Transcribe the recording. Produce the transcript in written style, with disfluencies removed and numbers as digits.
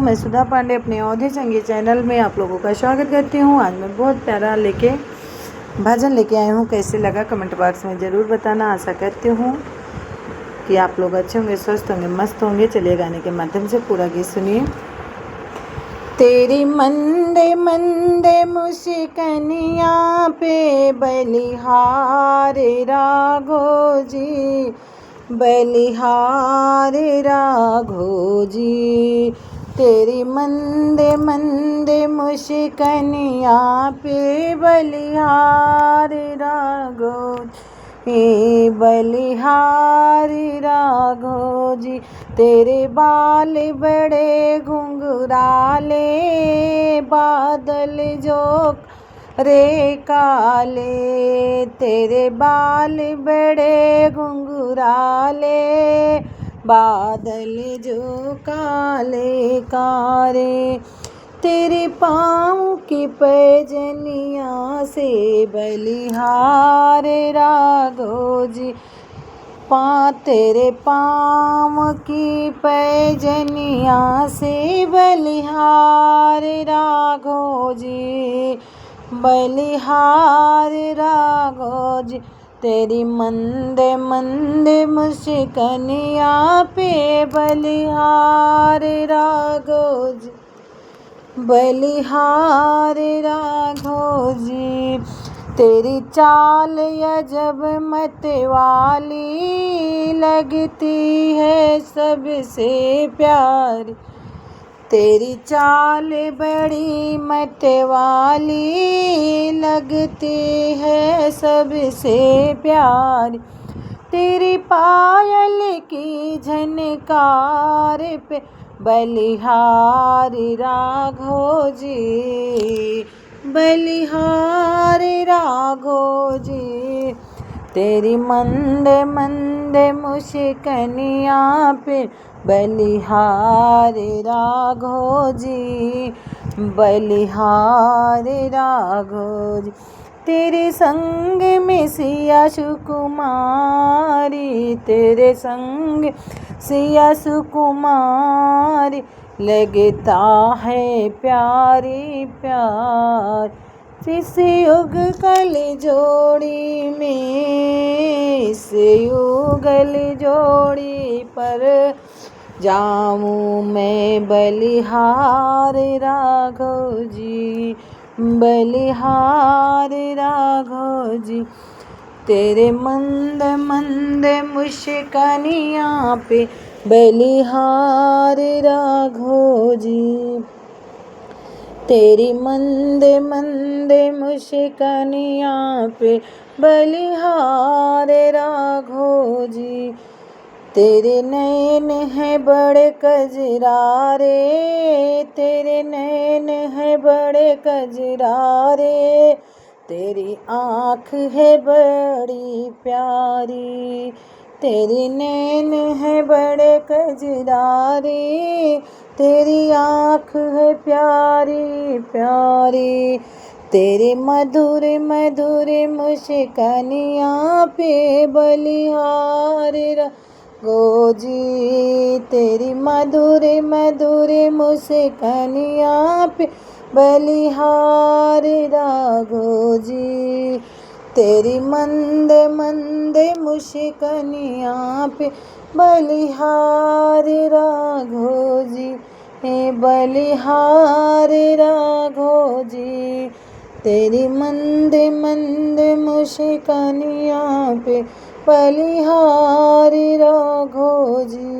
मैं सुधा पांडे अपने अवधि संगीत चैनल में आप लोगों का स्वागत करती हूँ। आज मैं बहुत प्यारा भजन लेके आई हूँ। कैसे लगा कमेंट बॉक्स में ज़रूर बताना। आशा करती हूँ कि आप लोग अच्छे होंगे, स्वस्थ होंगे, मस्त होंगे। चलिए गाने के माध्यम से पूरा गीत सुनिए। तेरी मंदे मंदे मुस्कनिया पे बलिहार राघो जी, बलिहार राघो जी। तेरी मंदे मंदे मुस्कनिया पे बलिहार राघो जी, बलिहार राघो जी। तेरे बाल बड़े घुंघराले, बादल जो रे काले। तेरे बाल बड़े घुंघराले, बादल जो काले कारे। तेरे पाँव की पैजनिया से बलिहार राघो जी, तेरे पाँव की पैजनिया से बलिहार राघो जी, बलिहार राघो जी। तेरी मंदे मंदे मुस्कनिया पे बलिहार राघो जी, बलिहार राघो जी। तेरी चाल अजब मतवाली, लगती है सबसे प्यारी। तेरी चाल बड़ी मतवाली, लगती है सबसे प्यारी। तेरी पायल की झनकार पे बलिहार राघो जी, बलिहार राघो जी। तेरी मंदे मंदे मुस्कनिया पे बलिहार राघो जी, बलिहार राघो जी। तेरे संग में सिया सुकुमारी, तेरे संग सिया सुकुमारी, लगता है प्यारी प्यार। इस युग कल जोड़ी में, इस युगल जोड़ी पर जाऊँ मैं बलिहार राघो जी, बलिहार राघो जी। तेरे मंद मंद मुस्कनिया पे बलिहार राघो जी, तेरी मंदे मंदे मुस्कनिया पे बलिहार राघो जी। तेरे नैन है बड़े कजरारे, तेरे नैन है बड़े कजरारे। तेरी आँख है बड़ी प्यारी, तेरी नैन है बड़े कजरारे। तेरी आँख है प्यारी प्यारी। तेरे मधुर मधुर मुस्कनिया पे बलिहार राघो जी, तेरी मधुर मधुर मुस्कनिया पे बलिहार राघो जी। तेरी मंदे मंदे मुस्कनिया पे बलिहार राघो जी, बलिहार राघो जी। तेरी मंदे मंदे मुस्कनिया पे बलिहार राघो जी।